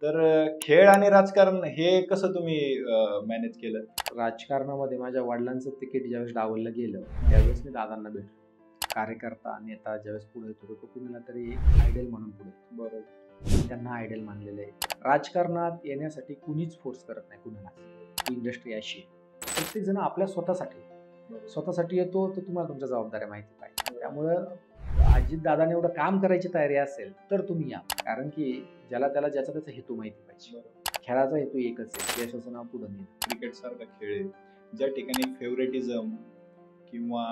तर खेळ आणि राजकारण हे कसं तुम्ही मॅनेज केलं? राजकारणामध्ये माझ्या वडिलांचं तिकीट ज्यावेळेस डावललं गेलं त्यावेळेस मी दादांना भेटलो. कार्यकर्ता नेता ज्यावेळेस पुढे येतो तो कुणाला तरी आयडल म्हणून पुढे येतो. बरोबर. त्यांना आयडल मानलेलं आहे. राजकारणात येण्यासाठी कुणीच फोर्स करत नाही कुणाला. ही इंडस्ट्री अशी आहे. प्रत्येक जण आपल्या स्वतःसाठी येतो, तर तुम्हाला तुमच्या जबाबदाऱ्या माहिती पाहिजे. त्यामुळं अजितदादांनी एवढं काम करायची तयारी असेल तर तुम्ही या. कारण की त्याला ज्याचा त्याचा हेतू माहिती पाहिजे. खेळाचा हेतू एकच आहे, यशाचं नाव पुढे नेणं. क्रिकेट सारखा खेळ आहे ज्या ठिकाणी फेवरेटिझम किंवा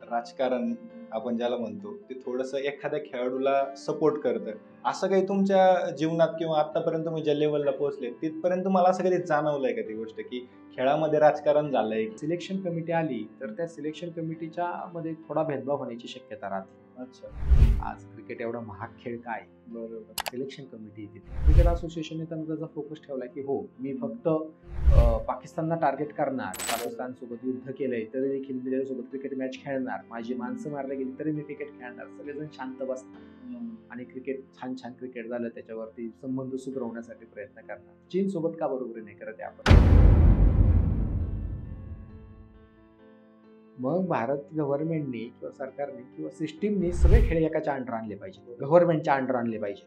राजकारण आपण ज्याला म्हणतो ते थोडंसं एखाद्या खेळाडूला सपोर्ट करतं. असं काही तुमच्या जीवनात किंवा आतापर्यंत तुम्ही ज्या लेवलला पोहोचले तिथपर्यंत मला असं कधी जाणवलंय का ती गोष्ट की खेळामध्ये राजकारण झालंय? सिलेक्शन कमिटी आली तर त्या सिलेक्शन कमिटीच्या मध्ये थोडा भेदभाव होण्याची शक्यता राहते. अच्छा. आज क्रिकेट एवढा महाग खेळ काय? बरोबर. सिलेक्शन कमिटी येते. क्रिकेट असोसिएशनने त्यांना त्याचा फोकस ठेवला की हो मी फक्त पाकिस्तानला टार्गेट करणार, पाकिस्तान सोबत युद्ध केलंय तरी देखील मी त्याच्यासोबत क्रिकेट मॅच खेळणार, माझी माणसं मारली गेली तरी मी क्रिकेट खेळणार, सगळेजण शांत बसणार आणि क्रिकेट छान क्रिकेट झालं त्याच्यावरती संबंध सुधारवण्यासाठी प्रयत्न करणार. चीन सोबत का बरोबरी नाही करत आपण? मग भारत गव्हर्नमेंटने किंवा सरकारने किंवा सिस्टीमने सगळे खेळ एकाच्या अंडर आणले पाहिजे, गव्हर्नमेंटच्या अंडर आणले पाहिजे.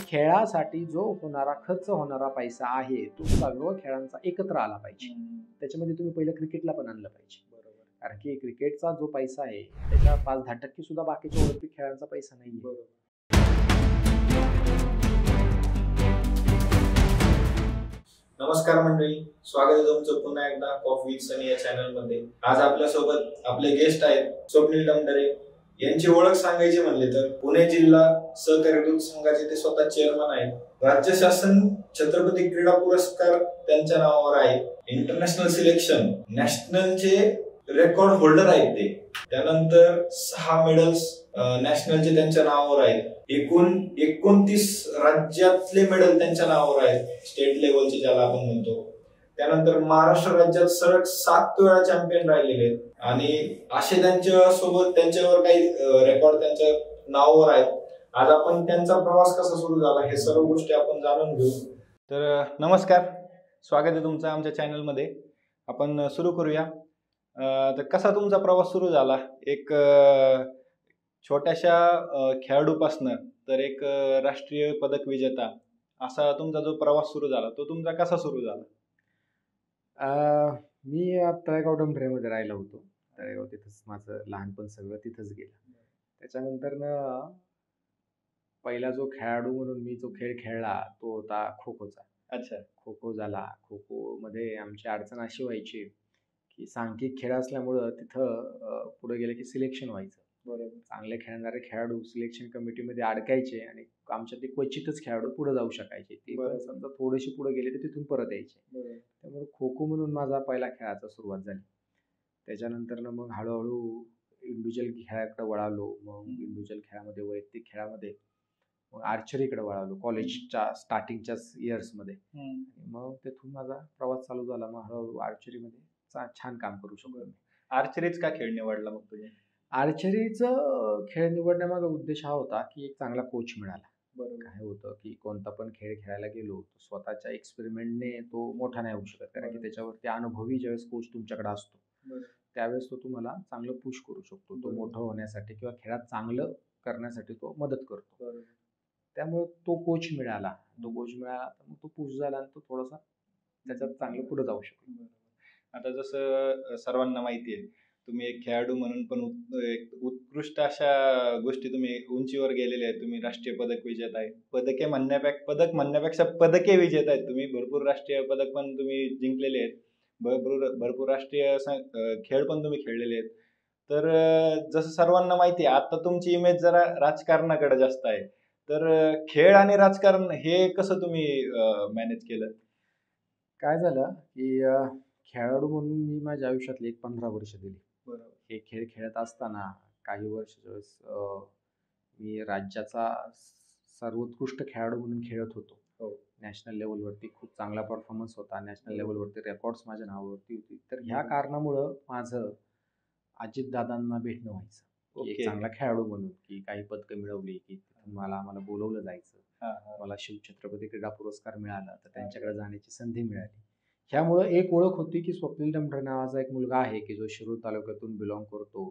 खेळासाठी जो होणारा खर्च होणारा पैसा आहे तो सर्व खेळांचा एकत्र आला पाहिजे. त्याच्यामध्ये तुम्ही पहिलं क्रिकेटला पण आणलं पाहिजे. बरोबर. कारण की क्रिकेटचा जो पैसा आहे त्याच्या 5-10% सुद्धा बाकीच्या ऑलिम्पिक खेळांचा पैसा नाही. बरोबर. नमस्कार मंडळी, स्वागत आहे तुमचं पुन्हा एकदा कॉफी विथ सनी या चॅनल मध्ये. आज आपल्या सोबत आपले गेस्ट आहेत स्वप्नील डमडरे. यांची ओळख सांगायची म्हणले तर पुणे जिल्हा सहकारी दूध संघाचे ते स्वतः चेअरमन आहेत. राज्य शासन छत्रपती क्रीडा पुरस्कार त्यांच्या नावावर आहे. इंटरनॅशनल सिलेक्शन नॅशनलचे रेकॉर्ड होल्डर आहेत ते. त्यानंतर 6 मेडल्स नॅशनलचे त्यांच्या नावावर आहेत. एकूण 29 राज्यातले मेडल त्यांच्या नावावर आहेत, स्टेट लेवलचे ज्याला आपण म्हणतो. त्यानंतर महाराष्ट्र राज्यात सलग 7 वेळा चॅम्पियन राहिलेले आहेत आणि असे त्यांच्या सोबत त्यांच्यावर काही रेकॉर्ड त्यांच्या नावावर आहेत. आज आपण त्यांचा प्रवास कसा सुरू झाला हे सर्व गोष्टी आपण जाणून घेऊ. तर नमस्कार, स्वागत आहे तुमचं आमच्या चॅनल मध्ये. आपण सुरू करूया. तर कसा तुमचा प्रवास सुरू झाला? एक छोट्याशा खेळाडूपासनं तर एक राष्ट्रीय पदक विजेता असा तुमचा जो प्रवास सुरू झाला तो तुमचा कसा सुरू झाला? मी तळेगाव डंबरेमध्ये राहिलो होतो. तळेगाव तिथंच माझं लहानपण सगळं तिथंच गेलं. त्याच्यानंतर पहिला जो खेळाडू म्हणून मी जो खेळ खेळला तो होता खो खोचा. अच्छा. खो खो झाला. खो खो मध्ये आमची अडचण अशी व्हायची की सांघिक खेळ असल्यामुळं तिथं पुढे गेले की सिलेक्शन व्हायचं. बरोबर. चांगले खेळणारे खेळाडू सिलेक्शन कमिटीमध्ये अडकायचे आणि आमच्या ते क्वचितच खेळाडू पुढे जाऊ शकायचे. ते पण समजा थोडेसे पुढे गेले तर तिथून परत यायचे. त्यामुळे खो खो म्हणून माझा पहिला खेळाचा सुरुवात झाली. त्याच्यानंतर मग हळूहळू इंडिव्हिज्युअल खेळाकडे वळालो. मग इंडिव्हिज्युअल खेळामध्ये वैयक्तिक खेळामध्ये मग आर्चरीकडे वळालो कॉलेजच्या स्टार्टिंगच्याच इयर्समध्ये. मग तिथून माझा प्रवास चालू झाला. मग हळूहळू आर्चरीमध्ये छान काम करू शकतो. आर्चरीच का खेळ निवडला मग तुम्ही? आर्चरीचं खेळ निवडण्यामागे उद्देश हा होता की एक चांगला कोच मिळाला. बरोबर. काय होतं की कोणता पण खेळ खेळायला गेलो स्वतःच्या एक्सपेरिमेंटने तो मोठा नाही होऊ शकत. कारण की त्याच्यावरती अनुभवी ज्यावेळेस कोच तुमच्याकडे असतो त्यावेळेस तो तुम्हाला चांगलं पुश करू शकतो. तो मोठं होण्यासाठी किंवा खेळात चांगलं करण्यासाठी तो मदत करतो. त्यामुळे तो कोच मिळाला. तर मग तो पुश झाला आणि तो थोडासा त्याच्यात चांगलं पुढे जाऊ शकतो. आता जसं सर्वांना माहिती आहे तुम्ही एक खेळाडू म्हणून पण एक उत्कृष्ट अशा गोष्टी तुम्ही उंचीवर गेलेले आहेत. तुम्ही राष्ट्रीय पदक विजेता आहे. पदक म्हणण्यापेक्षा पदके विजेता आहेत तुम्ही. भरपूर राष्ट्रीय पदक पण तुम्ही जिंकलेले आहेत. भरपूर राष्ट्रीय खेळ पण तुम्ही खेळलेले आहेत. तर जसं सर्वांना माहिती आहे आता तुमची इमेज जरा राजकारणाकडे जास्त आहे. तर खेळ आणि राजकारण हे कसं तुम्ही मॅनेज केलं? काय झालं की खेळाडू म्हणून मी माझ्या आयुष्यातली एक 15 वर्ष दिली. बरोबर. हे खेळ खेळत असताना काही वर्ष मी राज्याचा सर्वोत्कृष्ट खेळाडू म्हणून खेळत होतो. नॅशनल लेवलवरती खूप चांगला परफॉर्मन्स होता. नॅशनल लेवलवरती रेकॉर्ड्स माझ्या नावावरती होती. तर ह्या कारणामुळं माझं अजितदादांना भेटणं व्हायचं. एक चांगला खेळाडू म्हणून की काही पदकं मिळवली की आम्हाला बोलवलं जायचं. मला शिवछत्रपती क्रीडा पुरस्कार मिळाला, तर त्यांच्याकडे जाण्याची संधी मिळाली. ह्यामुळं एक ओळख होती की स्वप्नील डमढरे नावाचा एक मुलगा आहे की जो शिरूर तालुक्यातून बिलॉंग करतो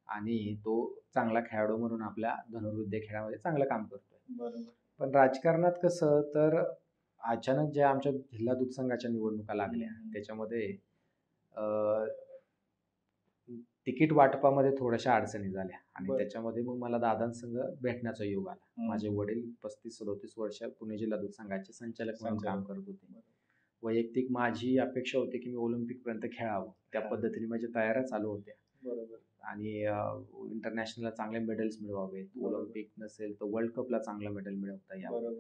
आणि तो चांगला खेळाडू म्हणून आपल्या धनुर्विद्या खेळामध्ये चांगलं काम करतोय. पण राजकारणात कसं, तर अचानक ज्या आमच्या जिल्हा दूध संघाच्या निवडणुका लागल्या त्याच्यामध्ये तिकीट वाटपामध्ये थोड्याशा अडचणी झाल्या आणि त्याच्यामध्ये मग मला दादांसंग भेटण्याचा योग आला. माझे वडील 35-37 वर्ष पुणे जिल्हा दूध संघाचे संचालक म्हणून काम करत होते. वैयक्तिक माझी अपेक्षा होती की मी ऑलिम्पिक पर्यंत खेळावं. त्या पद्धतीने माझ्या तयाऱ्या चालू होत्या आणि इंटरनॅशनलला चांगले मेडल्स मिळवावेत. ऑलिम्पिक नसेल तर वर्ल्ड कपला चांगला मेडल मिळवता यावं.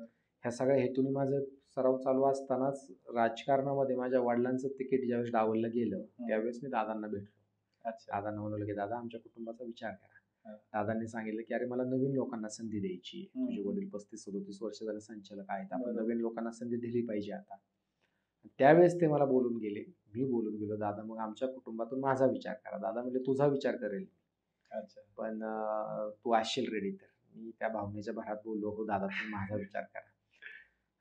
ह्या सगळ्या हेतूने माझं सराव चालू असतानाच राजकारणामध्ये माझ्या वडिलांचं तिकीट ज्यावेळेस डावललं गेलं त्यावेळेस मी दादांना भेटलो. दादांना म्हणलं की दादा आमच्या कुटुंबाचा विचार करा. दादांनी सांगितलं की अरे मला नवीन लोकांना संधी द्यायची आहे. तुझे वडील 35-37 वर्ष झाले संचालक आहेत, आपण नवीन लोकांना संधी दिली पाहिजे आता. त्यावेळेस ते मला बोलून गेले, मी बोलून गेलो दादा मग आमच्या कुटुंबातून माझा विचार करा. दादा म्हणजे तुझा विचार करेल पण तू असशील रेडी. तर मी त्या भावनेच्या भरात बोललो हो दादा तुम्ही माझा विचार करा.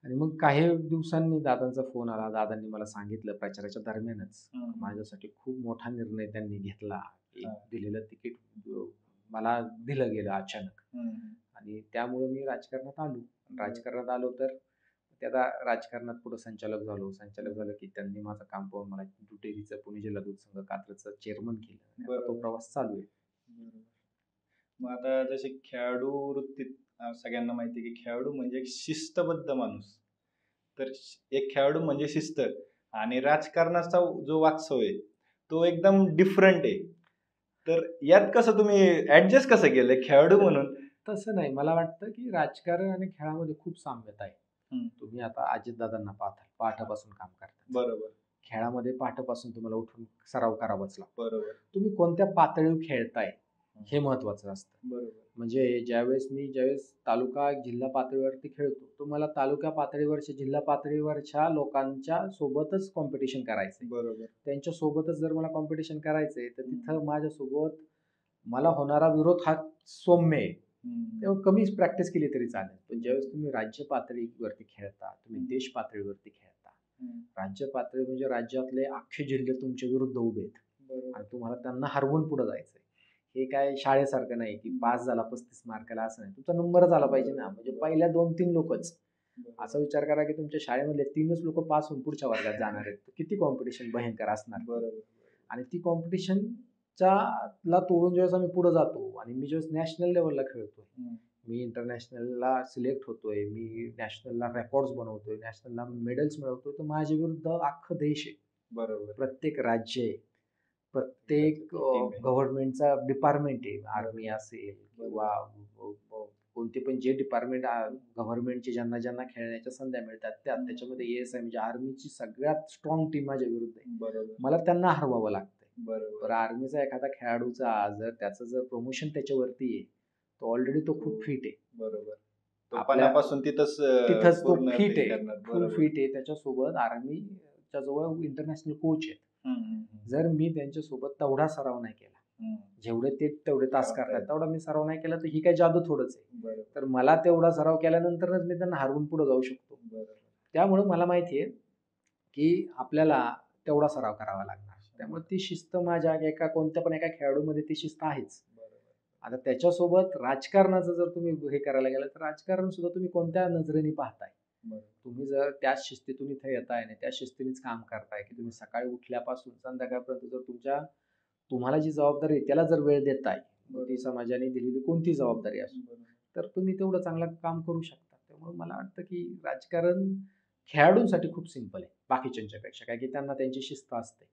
आणि मग काही दिवसांनी दादांचा फोन आला. दादांनी मला सांगितलं प्रचाराच्या दरम्यानच माझ्यासाठी खूप मोठा निर्णय त्यांनी घेतला. दिलेलं तिकीट मला दिलं गेलं अचानक आणि त्यामुळे मी राजकारणात आलो. राजकारणात आलो तर त्या राजकारणात पुढे संचालक झालो की त्यांनी माझं काम पाहून मला दुटेरीचं पुणे जिल्हा दूध संघ कात्रचं चेअरमन केलं. तो प्रवास चालू आहे. मग आता जसे खेळाडू वृत्तीत सगळ्यांना माहिती आहे की खेळाडू म्हणजे एक शिस्तबद्ध माणूस. तर एक खेळाडू म्हणजे शिस्त आणि राजकारणाचा जो वास्तव आहे तो एकदम डिफरंट आहे. तर यात कसं तुम्ही ऍडजस्ट कसं केलं खेळाडू म्हणून? तसं नाही, मला वाटतं की राजकारण आणि खेळामध्ये खूप साम्यता आहे. तुम्ही आता अजितदादांना पाहता पहाटापासून काम करता. खेळामध्ये पहाटापासून तुम्हाला उठून सराव करावाच लागतो. तुम्ही कोणत्या पातळीवर खेळताय हे महत्वाचं असतं. म्हणजे ज्यावेळेस तालुका जिल्हा पातळीवरती खेळतो तो मला तालुका पातळीवरच्या जिल्हा पातळीवरच्या लोकांच्या सोबतच कॉम्पिटिशन करायचंय. त्यांच्या सोबतच जर मला कॉम्पिटिशन करायचंय तर तिथं माझ्यासोबत मला होणारा विरोध हा सौम्य आहे. तेव्हा कमी प्रॅक्टिस केली तरी चालेल. पण ज्यावेळेस तुम्ही राज्य पातळीवरती खेळता, तुम्ही देश पातळीवरती खेळता, राज्य पातळी म्हणजे राज्यातले अख्खे जिल्हे तुमच्या विरुद्ध उभे आहेत आणि तुम्हाला त्यांना हरवून पुढे जायचंय. हे काय शाळेसारखं नाही की पास झाला 35 मार्काला असं नाही. तुमचा नंबर झाला पाहिजे ना. म्हणजे पहिल्या 2-3 लोकच. असा विचार करा की तुमच्या शाळेमधले 3च लोक पास होऊन पुढच्या वर्गात जाणार आहेत. किती कॉम्पिटिशन भयंकर असणार. आणि ती कॉम्पिटिशन ला तोडून ज्यावेळेस आम्ही पुढे जातो आणि मी ज्यावेळेस नॅशनल लेवलला खेळतोय, मी इंटरनॅशनलला सिलेक्ट होतोय, मी नॅशनलला रेकॉर्ड्स बनवतोय, नॅशनलला मेडल्स मिळवतोय, तर माझ्या विरुद्ध अख्खं देश आहे. प्रत्येक राज्य आहे, प्रत्येक गव्हर्नमेंटचा डिपार्टमेंट आहे. आर्मी असेल किंवा कोणते पण जे डिपार्टमेंट गव्हर्नमेंटचे ज्यांना ज्यांना खेळण्याच्या संध्या मिळतात त्याच्यामध्ये ASI म्हणजे आर्मीची सगळ्यात स्ट्रॉंग टीम माझ्या विरुद्ध आहे. मला त्यांना हरवावं लागतंय. बरं आर्मीचा एखादा खेळाडूचा जर त्याचं जर प्रमोशन त्याच्यावरती आहे तो ऑलरेडी तो खूप फिट आहे. आपल्यापासून तिथंच तो फिट आहे, फुल फिट आहे. त्याच्यासोबत आर्मीच्या जवळ इंटरनॅशनल कोच आहेत. जर मी त्यांच्यासोबत तेवढा सराव नाही केला जेवढे ते तेवढे तास करतात तेवढा मी सराव नाही केला तर ही काय जादू थोडंच आहे. तर मला तेवढा सराव केल्यानंतरच मी त्यांना हरवून पुढे जाऊ शकतो. त्यामुळे मला माहिती आहे की आपल्याला तेवढा सराव करावा लागणार. त्यामुळे ती शिस्त माझ्या कोणत्या पण एका खेळाडूमध्ये ती शिस्त आहेच. आता त्याच्यासोबत राजकारणाचं जर तुम्ही हे करायला गेलं तर राजकारण सुद्धा तुम्ही कोणत्या नजरेने पाहताय. तुम्ही जर त्याच शिस्तीतून इथे येताय आणि त्या शिस्तीनेच काम करताय की तुम्ही सकाळी उठल्यापासून संध्याकाळपर्यंत जर तुम्हाला जी जबाबदारी आहे त्याला जर वेळ देताय, ती समाजाने दिलेली कोणती जबाबदारी असो, तर तुम्ही तेवढं चांगलं काम करू शकता. त्यामुळे मला वाटतं की राजकारण खेळाडूंसाठी खूप सिंपल आहे बाकीच्यांच्यापेक्षा. काय की त्यांना त्यांची शिस्त असते,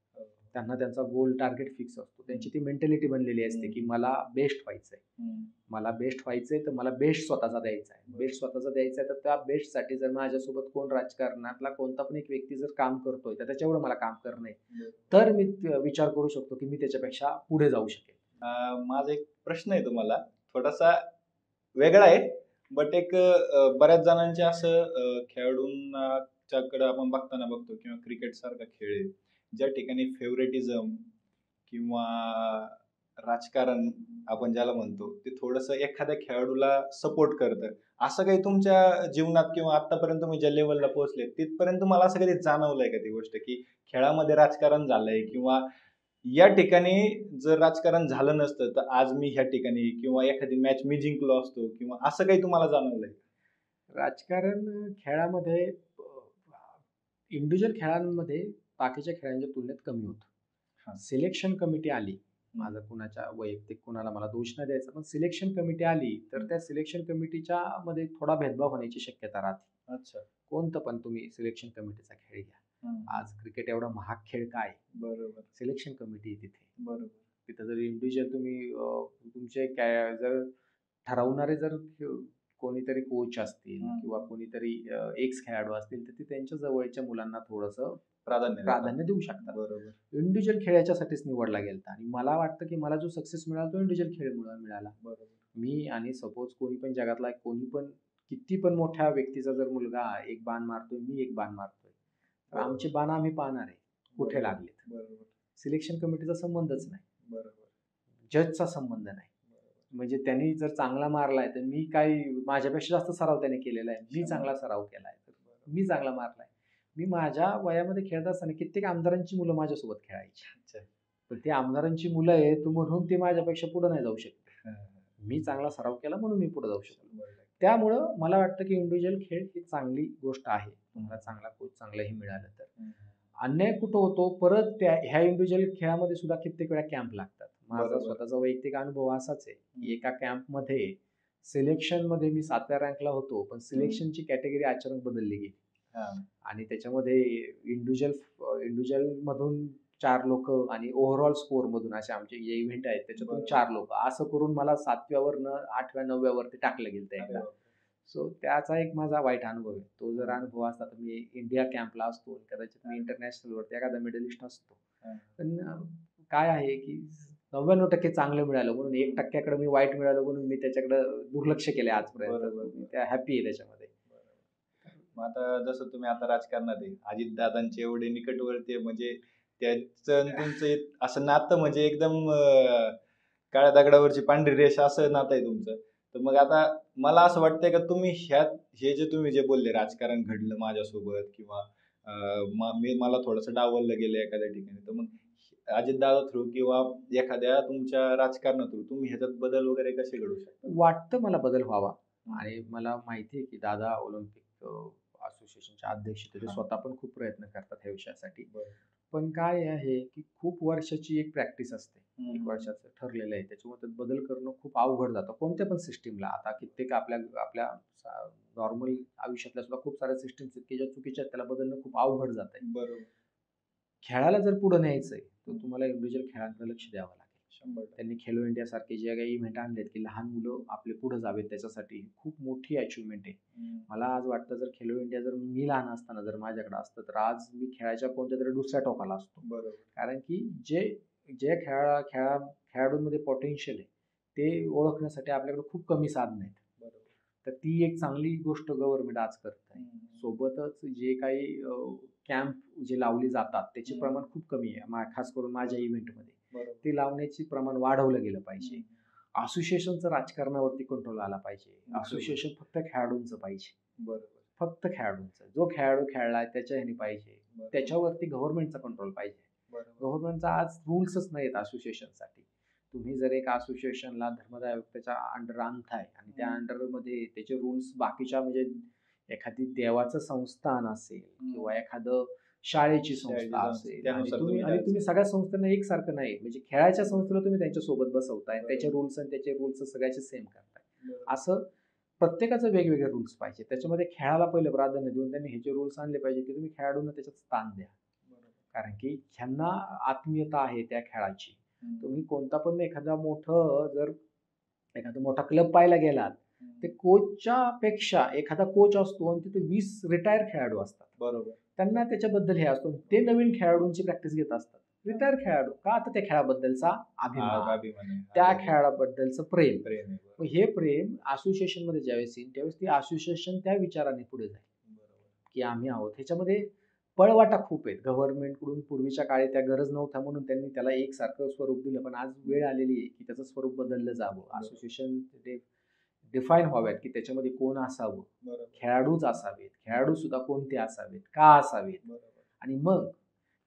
त्यांना त्यांचा गोल टार्गेट फिक्स असतो, त्यांची ती मेंटॅलिटी बनलेली असते की मला बेस्ट व्हायचंय तर मला बेस्ट स्वतःचा द्यायचा आहे. तर त्या बेस्टसाठी जर माझ्यासोबत कोण राजकारणातला कोणता पण एक व्यक्ती जर काम करतोय तर त्याच्यावर मला काम करणं आहे, तर मी विचार करू शकतो की मी त्याच्यापेक्षा पुढे जाऊ शकेल. माझा एक प्रश्न आहे तुम्हाला, थोडासा वेगळा आहे बट एक बऱ्याच जणांचे असं खेळाडूंच्याकडे आपण बघतो किंवा क्रिकेट सारखा खेळ आहे ज्या ठिकाणी फेवरेटिझम किंवा राजकारण आपण ज्याला म्हणतो ते थोडंसं एखाद्या खेळाडूला सपोर्ट करतं, असं काही तुमच्या जीवनात किंवा आतापर्यंत तुम्ही ज्या लेवलला पोहोचले तिथपर्यंत मला असं कधी जाणवलंय का ती गोष्ट, की खेळामध्ये राजकारण झालंय किंवा या ठिकाणी जर राजकारण झालं नसतं तर आज मी ह्या ठिकाणी किंवा एखादी मॅच मी जिंकलो असतो किंवा असं काही तुम्हाला जाणवलंय? राजकारण खेळामध्ये इंडिव्हिज्युअल खेळांमध्ये बाकीच्या खेळांच्या तुलनेत कमी हा. होतं. सिलेक्शन कमिटी आली, माझं कुणाच्या वैयक्तिक कुणाला मला दोष नाही द्यायचा, पण सिलेक्शन कमिटी आली तर त्या सिलेक्शन कमिटीच्या मध्ये थोडा भेदभाव होण्याची शक्यता राहते. अच्छा. कोणतं पण तुम्ही सिलेक्शन कमिटीचा खेळ घ्या. आज क्रिकेट एवढा महाग खेळ काय, बरोबर. सिलेक्शन कमिटी आहे तिथे. बरोबर. तिथं जर इंडिव्हिज्युअल तुम्ही तुमचे जर ठरवणारे जर कोणीतरी कोच असतील किंवा कोणीतरी एक्स खेळाडू असतील तर ते त्यांच्या जवळच्या मुलांना थोडंसं प्राधान्य देऊ शकतात. बरोबर. इंडिव्हिज्युअल खेळ याच्यासाठीच निवडला गेला आणि मला वाटतं की मला जो सक्सेस मिळाला तो इंडिव्हिज्युअल खेळ मिळाला. बरोबर. मी आणि सपोज कोणी पण जगातला कोणी पण किती पण मोठ्या व्यक्तीचा जर मुलगा एक बाण मारतोय, मी एक बाण मारतोय, तर आमचे बाण आम्ही पाहणार आहे कुठे लागलेत. बरोबर. सिलेक्शन कमिटीचा संबंधच नाही, बरोबर. जजचा संबंध नाही. म्हणजे त्यांनी जर चांगला मारलाय तर मी काही माझ्यापेक्षा जास्त सराव त्याने केलेला आहे, मी चांगला सराव केलाय तर मी चांगला मारलाय. मी माझ्या वयामध्ये खेळत असताना कित्येक आमदारांची मुलं माझ्यासोबत खेळायची, पण ते आमदारांची मुलं आहेत म्हणून ते माझ्यापेक्षा पुढे नाही जाऊ शकत. मी चांगला सराव केला म्हणून मी पुढे जाऊ शकतो. त्यामुळं मला वाटतं की इंडिव्हिज्युअल खेळ ही चांगली गोष्ट आहे. तुम्हाला चांगला कोच चांगलंही मिळालं तर. अन्याय कुठं होतो परत ह्या इंडिव्हिज्युअल खेळामध्ये सुद्धा कित्येक वेळा कॅम्प लागतात. माझा स्वतःचा वैयक्तिक अनुभव असाच आहे की एका कॅम्पमध्ये सिलेक्शन मध्ये मी 7व्या रँकला होतो, पण सिलेक्शनची कॅटेगरी अचानक बदलली गेली आणि त्याच्यामध्ये इंडिव्हिज्युअल मधून 4 लोक आणि ओव्हरऑल स्कोअर मधून असे आमचे जे इव्हेंट आहेत त्याच्यातून 4 लोक असं करून मला 7व्यावरनं 8व्या 9व्यावरती टाकलं गेलं एकदा. सो त्याचा एक माझा वाईट अनुभव आहे. तो जर अनुभव असता तर मी इंडिया कॅम्पला असतो, कदाचित मी इंटरनॅशनल वरती एखादा मेडलिस्ट असतो. पण काय आहे की 99% चांगलं मिळालं म्हणून 1% मी वाईट मिळालं म्हणून मी त्याच्याकडे दुर्लक्ष केले आजपर्यंत. त्या हॅपी आहे त्याच्यामध्ये. मग आता जसं तुम्ही आता राजकारणात आहे, अजित दादांचे एवढे निकटवर्ती म्हणजे त्याचं तुमचं असं नातं म्हणजे एकदम काळ्या दगडावरची पांढरी रेष असं नातं आहे तुमचं. तर मग आता मला असं वाटतंय का तुम्ही हे जे तुम्ही जे बोलले राजकारण घडलं माझ्यासोबत किंवा मला थोडंसं डावललं गेलं एखाद्या ठिकाणी, तर मग अजितदादा थ्रू किंवा एखाद्या तुमच्या राजकारणा थ्रू तुम्ही ह्याच्यात बदल वगैरे कसे घडू शकता? वाटतं मला बदल व्हावा आणि मला माहिती आहे की दादा ऑलिम्पिक असोसिएशनचे अध्यक्ष ते स्वतः पण खूप प्रयत्न करतात ह्या विषयासाठी. पण काय आहे की खूप वर्षाची एक प्रॅक्टिस असते, 1 वर्षाचं ठरलेलं आहे, त्याच्यामुळे बदल करणं खूप अवघड जातं कोणत्या पण सिस्टीमला. आता कित्येक आपल्या नॉर्मल आयुष्यातल्या सुद्धा खूप साऱ्या सिस्टीम्स आहेत की ज्या चुकीच्या आहेत, त्याला बदलणं खूप अवघड जात आहे. बरोबर. खेळाला जर पुढे न्यायचंय तर तुम्हाला इंडिव्हिज्युअल खेळांकडे लक्ष द्यावं लागेल. 100%. त्यांनी खेलो इंडिया सारखे जे काही इव्हेंट आणलेत की लहान मुलं आपले पुढे जावेत त्याच्यासाठी खूप मोठी अचिव्हमेंट आहे. मला आज वाटतं जर खेलो इंडिया जर मी लहान असताना जर माझ्याकडे असतं तर आज मी खेळाच्या कोणत्या तरी दुसऱ्या टोकाला असतो. बरोबर. कारण की जे खेळाडूंमध्ये पोटेन्शियल आहे ते ओळखण्यासाठी आपल्याकडे खूप कमी साधन आहेत. तर ती एक चांगली गोष्ट गव्हर्नमेंट आज करत आहे. सोबतच जे काही कॅम्प जे लावले जातात त्याचे प्रमाण खूप कमी आहे, खास करून माझ्या इव्हेंटमध्ये. ते लावण्याचे प्रमाण वाढवलं गेलं पाहिजे. असोसिएशनचं राजकारणावरती कंट्रोल आला पाहिजे. असोसिएशन फक्त खेळाडूंचं पाहिजे. बरोबर. फक्त खेळाडूंचं, जो खेळाडू खेळलाय त्याच्या ह्यानी पाहिजे. त्याच्यावरती गव्हर्नमेंटचा कंट्रोल पाहिजे. गव्हर्नमेंटचा आज रूल्सच नाहीत असोसिएशनसाठी. तुम्ही जर एक असोसिएशनला धर्मदाय आयुक्ताच्या अंडर आणताय आणि त्या अंडरमध्ये त्याचे रूल्स बाकीच्या म्हणजे एखादी देवाचं संस्थान असेल किंवा एखादं शाळेची संस्था असेल आणि तुम्ही सगळ्या संस्थांना एकसारखं नाही, म्हणजे खेळाच्या संस्थेला तुम्ही त्यांच्या सोबत बसवताय, त्याचे रूल्स आणि त्याचे रूल्स सगळ्याचे सेम करताय. असं प्रत्येकाचं वेगवेगळे रूल्स पाहिजे. त्याच्यामध्ये खेळाला पहिले प्राधान्य देऊन त्यांनी ह्याचे रूल्स आणले पाहिजे की तुम्ही खेळाडूंना त्याच्यात स्थान द्या. कारण की ह्यांना आत्मीयता आहे त्या खेळाची. तुम्ही कोणता पण एखादा मोठा क्लब पाहायला गेलात ते कोचच्या पेक्षा एखादा कोच असतो आणि तिथे 20 रिटायर खेळाडू असतात. बरोबर. त्यांना त्याच्याबद्दल हे असतो, ते नवीन खेळाडूंची प्रॅक्टिस घेत असतात. रिटायर खेळाडू का, आता त्या खेळाबद्दलचा अभिमान, त्या खेळाबद्दलचं प्रेम. हे प्रेम असोसिएशन मध्ये ज्यावेळेस येईल त्यावेळेस ती असोसिएशन त्या विचाराने पुढे जाईल की आम्ही आहोत. ह्याच्यामध्ये पळवाटा खूप आहेत गव्हर्नमेंटकडून. पूर्वीच्या काळी त्या गरज नव्हत्या म्हणून त्यांनी त्याला एकसारखं स्वरूप दिलं, पण आज वेळ आलेली आहे की त्याचं स्वरूप बदललं जावं. असोसिएशन डिफाईन व्हाव्यात की त्याच्यामध्ये कोण असावं, खेळाडूच असावेत, खेळाडू सुद्धा कोणते असावेत, का असावेत. आणि मग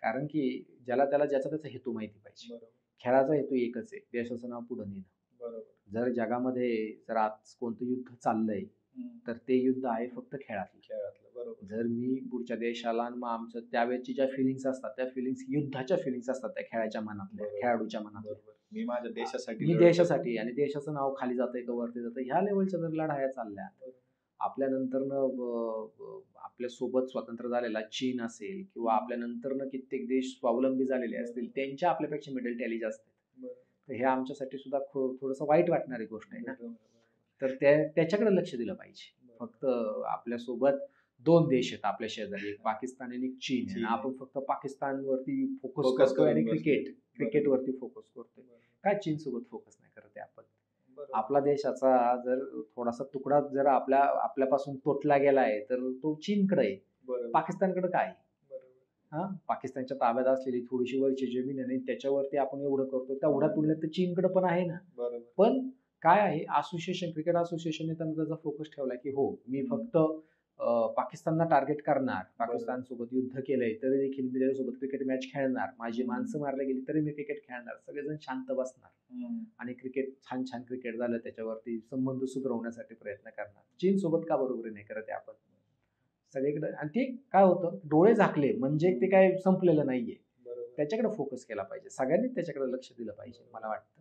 कारण की ज्याला ज्याचा त्याचा हेतू माहिती पाहिजे. खेळाचा हेतू एकच आहे, देशाचं नाव पुढे नेणं. जर जगामध्ये जर आज कोणतं युद्ध चाललंय तर ते युद्ध आहे फक्त खेळातलं. जर मी पुढच्या देशाला मग आमचं त्यावेळेची ज्या फिलिंग्स असतात त्या फिलिंग्स युद्धाच्या फिलिंग्स असतात त्या खेळाच्या मनातल्या, खेळाडूच्या मनातल्या. मी माझ्या देशासाठी, मी देशासाठी, आणि देशाचं नाव खाली जातंय का वरती जातं, ह्या लेवलच्या जर लढाया चालल्या. आपल्यानंतरनं आपल्या सोबत स्वतंत्र झालेला चीन असेल किंवा आपल्यानंतरनं कित्येक देश स्वावलंबी झालेले असतील, त्यांच्या आपल्यापेक्षा मिडल टॅली जास्त आहेत. तर हे आमच्यासाठी सुद्धा थोडंसं वाईट वाटणारी गोष्ट आहे ना. तर त्याच्याकडे लक्ष दिलं पाहिजे. फक्त आपल्यासोबत 2 देश आहेत आपल्या शेजारी, एक पाकिस्तान आणि एक चीन आहे. आपण फक्त पाकिस्तानवरती फोकस करतोय आणि क्रिकेटवरती फोकस करतोय. काय चीन सोबत फोकस नाही करत आहे आपण. आपला देशाचा जर थोडासा तुकडा जर आपल्यापासून तुटला गेलाय तर तो चीनकडे आहे, पाकिस्तानकडे काय. पाकिस्तानच्या ताब्यात असलेली थोडीशी वरची जमीन आणि त्याच्यावरती आपण एवढं करतो, तेवढ्या तुलनेत तर चीनकडे पण आहे ना. पण काय आहे, असोसिएशन, क्रिकेट असोसिएशनने त्यांना त्याचा फोकस ठेवला की हो मी फक्त पाकिस्तानला टार्गेट करणार, पाकिस्तान सोबत युद्ध केलंय तरी देखील मी त्याच्यासोबत क्रिकेट मॅच खेळणार, माझी माणसं मारली गेली तरी मी क्रिकेट खेळणार, सगळेजण शांत बसणार आणि क्रिकेट छान क्रिकेट झालं त्याच्यावरती संबंध सुधारवण्यासाठी प्रयत्न करणार. चीन सोबत का बरोबरी नाही करत आहे आपण सगळीकडे. आणि ते काय होतं, डोळे झाकले म्हणजे ते काय संपलेलं नाहीये. त्याच्याकडे फोकस केला पाहिजे, सगळ्यांनी त्याच्याकडे लक्ष दिलं पाहिजे मला वाटतं.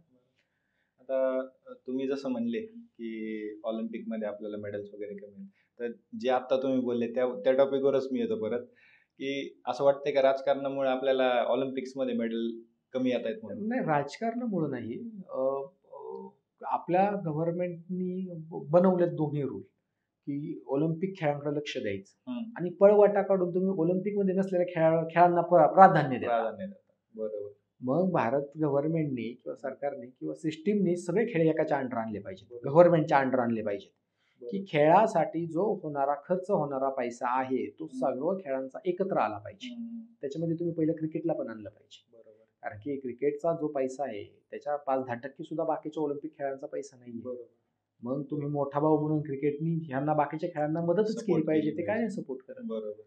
आता तुम्ही जसं म्हणले की ऑलिम्पिक मध्ये आपल्याला मेडल्स वगैरे कमी, तर जे आता तुम्ही बोलले त्या टॉपिकवरच मी येतो परत, की असं वाटतंय का राजकारणामुळे आपल्याला ऑलिम्पिक्स मध्ये मेडल कमी येत आहेत म्हणून? नाही, राजकारणामुळे नाही. आपल्या गव्हर्नमेंटनी बनवले दोन्ही रूल की ऑलिम्पिक खेळांकडे लक्ष द्यायचं आणि पळवाटा काढून तुम्ही ऑलिम्पिक मध्ये नसलेल्या खेळांना प्राधान्य द्या. बरोबर. मग भारत गव्हर्नमेंटनी किंवा सरकारने किंवा सिस्टीमनी सगळे खेळ एकाच्या अंडर आणले पाहिजेत, गव्हर्नमेंटच्या अंडर आणले पाहिजेत. की खेळासाठी जो होणारा खर्च होणारा पैसा आहे तो सर्व खेळांचा एकत्र आला पाहिजे. त्याच्यामध्ये तुम्ही पहिलं क्रिकेटला पण आणलं पाहिजे, कारण की क्रिकेटचा जो पैसा आहे त्याच्या 5-10% सुद्धा बाकीच्या ऑलिम्पिक खेळांचा पैसा नाहीये. मग तुम्ही मोठा भाऊ म्हणून क्रिकेटनी ह्यांना बाकीच्या खेळांना मदतच केली पाहिजे, ते काय नाही सपोर्ट करत.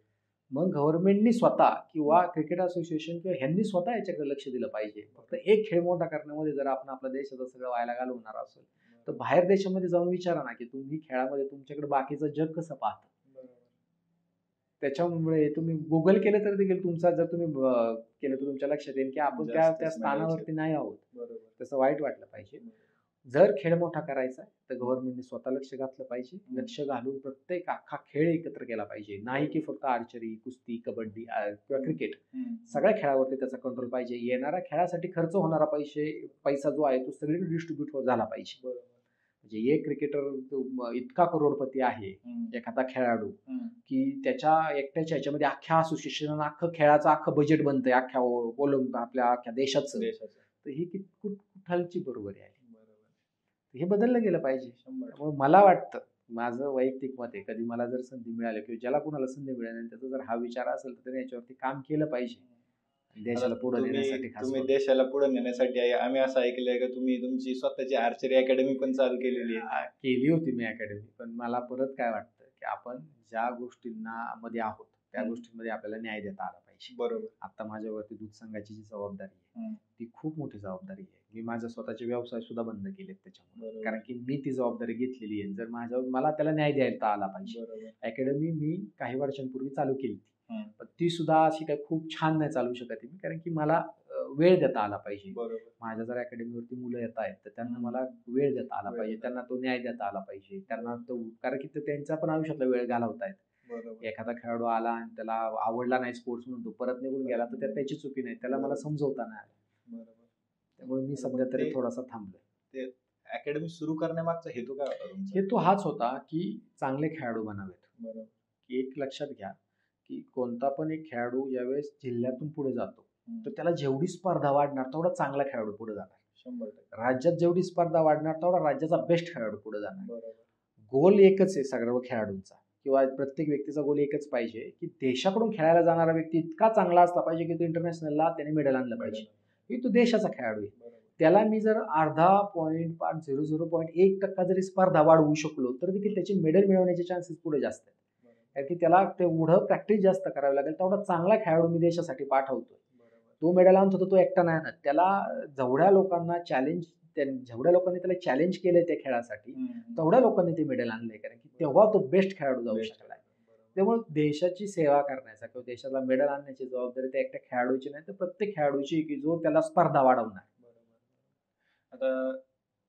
मग गव्हर्नमेंटनी स्वतः किंवा क्रिकेट असोसिएशन किंवा ह्यांनी स्वतः याच्याकडे लक्ष दिलं पाहिजे. फक्त एक खेळ मोठा करण्यामध्ये जर आपण आपल्या देशाचं सगळं व्हायला घालवणार असेल तर बाहेर देशामध्ये जाऊन विचारा ना की तुम्ही खेळामध्ये तुमच्याकडे बाकीचं जग कसं पाहतं. त्याच्यामुळे तुम्ही गुगल केलं तर देखील तुमचा जर तुम्ही केलं तर तुमच्या लक्षात येईल की आपण त्या स्थानावरती नाही आहोत. तसं वाईट वाटलं पाहिजे. जर खेळ मोठा करायचा तर गव्हर्नमेंटने स्वतः लक्ष घातलं पाहिजे. लक्ष घालून प्रत्येक अख्खा खेळ एकत्र केला पाहिजे, नाही की फक्त आर्चरी, कुस्ती, कबड्डी किंवा क्रिकेट. सगळ्या खेळावरती त्याचा कंट्रोल पाहिजे. येणाऱ्या खेळासाठी खर्च होणारा पैसा जो आहे तो सगळीकडे डिस्ट्रीब्यूट झाला पाहिजे. म्हणजे एक क्रिकेटर इतका करोडपती आहे, एखादा खेळाडू, की त्याच्या एकट्याच्या ह्याच्यामध्ये अख्ख्या असोसिएशन अख्खं खेळाचं अख्खं बजेट बनतंय अख्ख्या आपल्या अख्ख्या देशाचं. तर ही कुठलची बरोबरी आहे. हे बदललं गेलं पाहिजे. त्यामुळे मला वाटतं, माझं वैयक्तिक मत आहे, कधी मला जर संधी मिळाली किंवा ज्याला कुणाला संधी मिळाली त्याचा जर हा विचार असेल तर त्याने याच्यावरती काम केलं पाहिजे. देशाला पुढे नेण्यासाठी. तुम्ही देशाला पुढे नेण्यासाठी आम्ही असं ऐकलंय का तुम्ही तुमची स्वतःची आर्चरी अकॅडमी पण चालू केलेली आहे? केली होती मी अकॅडमी, पण मला परत काय वाटतं की आपण ज्या गोष्टींना मध्ये आहोत त्या गोष्टींमध्ये आपल्याला न्याय देता आला पाहिजे. बरोबर. आता माझ्यावरती दूध संघाची जी जबाबदारी आहे ती खूप मोठी जबाबदारी आहे. मी माझे स्वतःचे व्यवसाय सुद्धा बंद केलेत त्याच्यामुळे, कारण की मी ती जबाबदारी घेतलेली आहे. जर मला त्याला न्याय द्यायला आला पाहिजे. अकॅडमी मी काही वर्षांपूर्वी चालू केली, पण ती सुद्धा अशी काही खूप छान नाही चालू शकत मी, कारण की मला वेळ देता आला पाहिजे. माझ्या जर अकॅडमीवरती मुलं येत आहेत तर त्यांना मला वेळ देता आला पाहिजे, त्यांना तो न्याय देता आला पाहिजे, त्यांना तो, कारण की ते त्यांचा पण आयुष्यातला वेळ घालवतायत. एखादा खेळाडू आला आणि त्याला आवडला नाही स्पोर्ट्स म्हणून तो परत निघून गेला तर त्याची चुकी नाही, त्याला मला समजवता नाही आलं. त्यामुळे मी सध्या तरी थोडासा थांबलोय. अकॅडमी सुरू करण्यामागचा हेतू काय होता? हेतू हाच होता की चांगले खेळाडू बनावेत. एक लक्षात घ्या की कोणता पण एक खेळाडू ज्यावेळेस जिल्ह्यातून पुढे जातो तर त्याला जेवढी स्पर्धा वाढणार तेवढा चांगला खेळाडू पुढे जाणार. 100%. राज्यात जेवढी स्पर्धा वाढणार तेवढा राज्याचा बेस्ट खेळाडू पुढे जाणार. गोल एकच आहे सर्व खेळाडूंचा किंवा प्रत्येक व्यक्तीचा गोल एकच पाहिजे की देशाकडून खेळायला जाणारा व्यक्ती इतका चांगला असला पाहिजे की तो इंटरनॅशनलला त्याने मेडल आणलं पाहिजे, की तो देशाचा खेळाडू आहे. त्याला मी जर 0.0001% जरी स्पर्धा वाढवू शकलो तर देखील त्याची मेडल मिळवण्याचे चान्सेस पुढे जास्त आहेत. कारण की त्याला तेवढं प्रॅक्टिस जास्त करावी लागेल, तेवढा चांगला खेळाडू मी देशासाठी पाठवतोय. तो मेडल आणत होता, तो एकटा नाही आणत. त्याला जेवढ्या लोकांनी त्याला चॅलेंज केलंय त्या खेळासाठी तेवढ्या लोकांनी ते मेडल आणलंय, कारण की तेव्हा तो बेस्ट खेळाडू जाऊ शकलाय. त्यामुळे देशाची सेवा करण्याचा किंवा देशाला मेडल आणण्याची जबाबदारी त्या एकट्या खेळाडूची नाही तर प्रत्येक खेळाडूची, की जो त्याला स्पर्धा वाढवणार. आता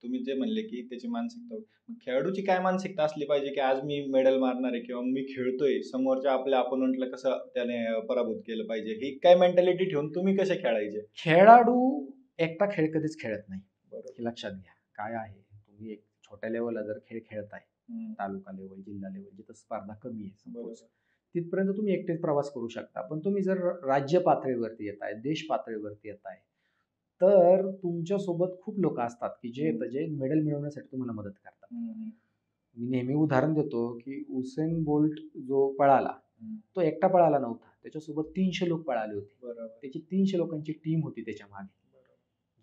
तुम्ही जे म्हणले की त्याची मानसिकता, खेळाडूची काय मानसिकता असली पाहिजे की आज मी मेडल मारणार आहे किंवा मी खेळतोय, समोरच्या आपल्या अपोनंटला कसं त्याने पराभूत केलं पाहिजे, ही काय मेंटॅलिटी ठेवून तुम्ही कसे खेळायचे? खेळाडू एकटा खेळ कधीच खेळत नाही, हे लक्षात घ्या. काय आहे, तुम्ही एक छोट्या लेवलला जर खेळ खेळताय, तालुका लेवल, जिल्हा लेवल, जिथं स्पर्धा कमी आहे, तिथपर्यंत तुम्ही एकटेच प्रवास करू शकता. पण तुम्ही जर राज्य पातळीवरती येताय, देश पातळीवरती येताय, तर तुमच्या सोबत खूप लोक असतात की जे मेडल मिळवण्यासाठी तुम्हाला मदत करतात. मी नेहमी उदाहरण देतो की उसेन बोल्ट जो पळाला, तो एकटा पळाला नव्हता, त्याच्यासोबत 300 लोक पळाले होते. त्याची 300 लोकांची टीम होती त्याच्या मागे.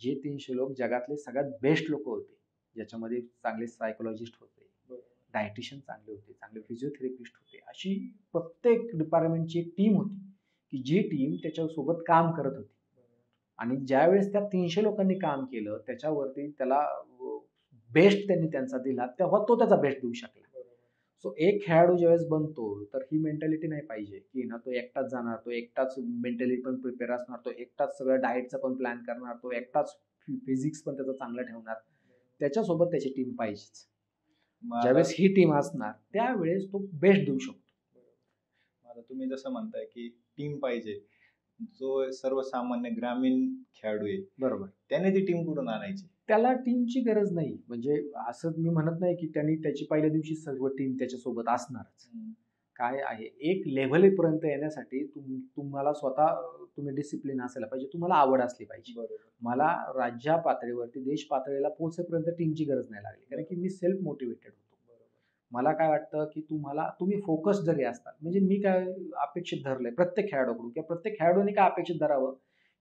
जे 300 लोक जगातले सगळ्यात बेस्ट लोक होते, ज्याच्यामध्ये चांगले सायकोलॉजिस्ट होते, डायटिशियन चांगले होते, चांगले फिजिओथेरपिस्ट होते. अशी प्रत्येक डिपार्टमेंटची एक टीम होती की जी टीम त्याच्यासोबत काम करत होती. आणि ज्यावेळेस त्या 300 लोकांनी काम केलं, त्याच्यावरती त्याला बेस्ट त्यांनी त्यांचा दिला, तेव्हा तो त्याचा बेस्ट देऊ शकला. सो एक खेळाडू ज्यावेळेस बनतो तर ही मेंटॅलिटी नाही पाहिजे की ना तो एकटाच जाणार, तो एकटाच मेंटली पण प्रिपेअर असणार, तो एकटाच सगळं डाएटचं पण प्लॅन करणार, तो एकटाच फिजिक्स पण त्याचा चांगला ठेवणार. त्याच्यासोबत त्याची टीम पाहिजेच. ज्यावेळेस ही टीम असणार त्यावेळेस तो बेस्ट देऊ शकतो. आता तुम्ही जसं म्हणताय की टीम पाहिजे, जो सर्वसामान्य ग्रामीण खेळाडू आहे, बरोबर, त्याने ती टीम कुठून आणायची? त्याला टीमची गरज नाही. म्हणजे असं मी म्हणत नाही की त्यांनी त्याची पहिल्या दिवशी सर्व टीम त्याच्यासोबत असणारच. काय आहे, एक लेव्हलपर्यंत येण्यासाठी तुम्हाला स्वतः तुम्ही डिसिप्लिन असायला पाहिजे, तुम्हाला आवड असली पाहिजे. मला राज्य पातळीवरती, देश पातळीला पोहोचेपर्यंत टीमची गरज नाही लागली, कारण की मी सेल्फ मोटिवेटेड होतो. मला काय वाटतं की तुम्ही फोकस जरी असतात, म्हणजे मी काय अपेक्षित धरलंय प्रत्येक खेळाडूकडून किंवा प्रत्येक खेळाडूने काय अपेक्षित धरावं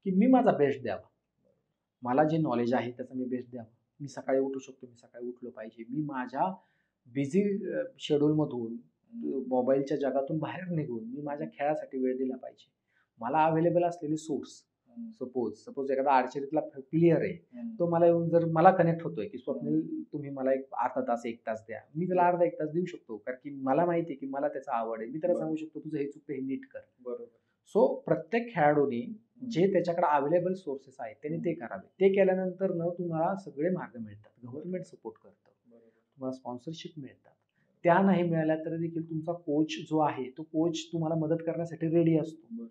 की मी माझा बेस्ट द्यावा. मला जे नॉलेज आहे त्याचा मी बेस्ट द्यावा. मी सकाळी उठू शकतो, मी सकाळी उठलो पाहिजे. मी माझ्या बिझी शेड्यूलमधून, मोबाईलच्या जगातून बाहेर निघून मी माझ्या खेळासाठी वेळ दिला पाहिजे. मला अवेलेबल असलेले सोर्स, सपोज एखादा आर्चरीतला प्लेयर आहे, तो मला येऊन जर मला कनेक्ट होतोय की स्वप्नील तुम्ही मला एक अर्धा तास, 1 तास द्या, मी त्याला अर्धा 1 तास देऊ शकतो, कारण की मला माहिती आहे की मला त्याचा आवड आहे. मी त्याला सांगू शकतो तुझं हे चुकतं, हे नीट कर. बरोबर. सो प्रत्येक खेळाडूने जे त्याच्याकडे अवेलेबल सोर्सेस आहेत त्यांनी ते करावे. ते केल्यानंतर तुम्हाला सगळे मार्ग मिळतात. गव्हर्नमेंट सपोर्ट करतं, तुम्हाला स्पॉन्सरशिप मिळतात. त्या नाही मिळाल्या तरी देखील तुमचा कोच जो आहे तो कोच तुम्हाला मदत करण्यासाठी रेडी असतो.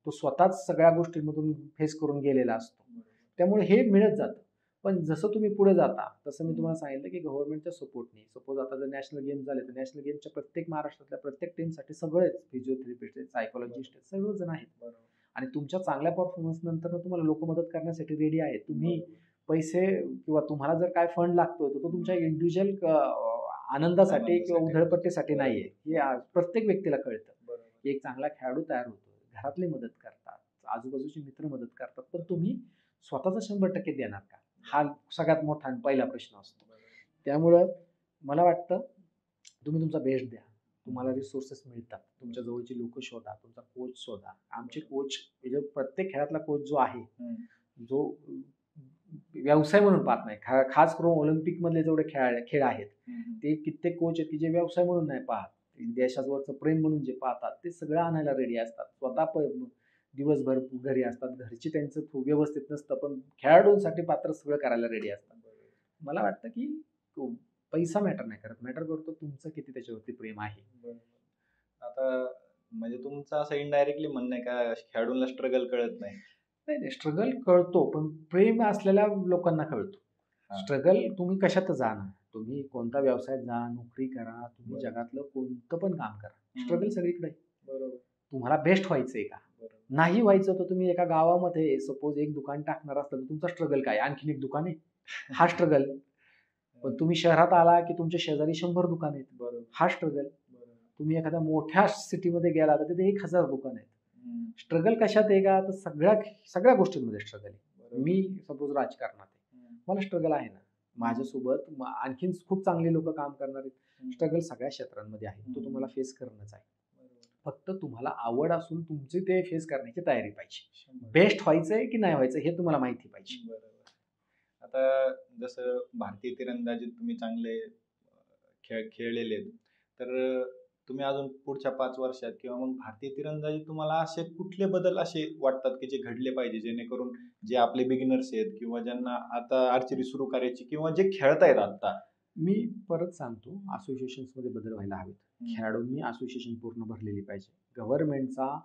तो स्वतःच सगळ्या गोष्टींमधून फेस करून गेलेला असतो. त्यामुळे हे मिळत जातं. पण जसं तुम्ही पुढे जाता तसं मी तुम्हाला सांगितलं की गव्हर्नमेंटच्या सपोर्टने, सपोज आता जर नॅशनल गेम्स झाले तर नॅशनल गेमच्या प्रत्येक महाराष्ट्रातल्या प्रत्येक टीमसाठी सगळेच फिजिओथेरपिस्ट आहेत, सायकोलॉजिस्ट आहेत, सर्वजण आहेत. आणि तुमच्या चांगल्या परफॉर्मन्स नंतर तुम्हाला लोक मदत करण्यासाठी रेडी आहेत. तुम्ही पैसे किंवा तुम्हाला जर काय फंड लागतोय तर तो तुमच्या इंडिव्हिज्युअल आनंदासाठी किंवा उधळपट्टीसाठी नाहीये, हे प्रत्येक व्यक्तीला कळतं. एक चांगला खेळाडू तयार होतो, घरातले मदत करतात, आजूबाजूचे मित्र मदत करतात, पण तुम्ही स्वतःचा 100% देणार का, हा सगळ्यात मोठा आणि पहिला प्रश्न असतो. त्यामुळं मला वाटतं तुम्ही तुमचा बेस्ट द्या. तुम्हाला रिसोर्सेस मिळतात, तुमच्या जवळची लोक शोधा, तुमचा कोच शोधा. आमचे कोच म्हणजे प्रत्येक खेळातला कोच जो आहे, जो व्यवसाय म्हणून पाहत नाही, खास करून ऑलिम्पिक मधले जेवढे खेळ आहेत ते कित्येक कोच आहेत की जे व्यवसाय म्हणून नाही पाहत, देशावरचं प्रेम म्हणून जे पाहतात, ते सगळं आणायला रेडी असतात. स्वतः दिवसभर घरी असतात, घरची त्यांचं व्यवस्थित नसतं, पण खेळाडूंसाठी पात्र सगळं करायला रेडी असतात. मला वाटतं की पैसा मॅटर नाही करत, मॅटर करतो तुमचं किती त्याच्यावरती प्रेम आहे. आता म्हणजे तुमचं असं इनडायरेक्टली म्हणणं आहे का खेळाडूंना स्ट्रगल कळत नाही? नाही, स्ट्रगल कळतो, पण प्रेम असलेल्या लोकांना कळतो. स्ट्रगल तुम्ही कशात जा ना, तुम्ही कोणता व्यवसायात जा, नोकरी करा, तुम्ही जगातलं कोणतं पण काम करा, स्ट्रगल सगळीकडे. बरोबर. तुम्हाला बेस्ट व्हायचंय का, नाही व्हायचं तर तुम्ही एका गावामध्ये सपोज एक दुकान टाकणार असलं तर तुमचा स्ट्रगल काय, आणखीन एक दुकान आहे, हा स्ट्रगल. पण तुम्ही शहरात आला की तुमच्या शेजारी 100 दुकान आहेत, हा स्ट्रगल. तुम्ही एखाद्या मोठ्या सिटीमध्ये गेला तर तिथे 1000 दुकान आहेत. स्ट्रगल कशात आहे का, तर सगळ्या गोष्टींमध्ये स्ट्रगल आहे. मी सपोज राजकारणात आहे, मला स्ट्रगल आहे ना. माझ्यासोबत आणखीन खूप चांगले लोक काम करणार आहेत. स्ट्रगल सगळ्या क्षेत्रांमध्ये आहे, तो तुम्हाला फेस करणंच आहे. फक्त तुम्हाला आवड असून तुमची ते फेस करण्याची तयारी पाहिजे. बेस्ट व्हायचंय की नाही व्हायचं हे तुम्हाला माहिती पाहिजे. बरोबर. आता जसं भारतीय तिरंदाजीत तुम्ही चांगले खेळलेले आहेत, तर तुम्ही अजून पुढच्या 5 वर्षात किंवा मग भारतीय तिरंदाजीत तुम्हाला असे कुठले बदल असे वाटतात की जे घडले पाहिजे, जेणेकरून जे आपले बिगिनर्स आहेत किंवा ज्यांना आता आर्चरी सुरू करायची किंवा जे खेळतायत आता. मी परत सांगतो, असोसिएशन्समध्ये बदल व्हायला हवेत. खेळाडूंनी असोसिएशन पूर्ण भरलेली पाहिजे. गव्हर्नमेंटचा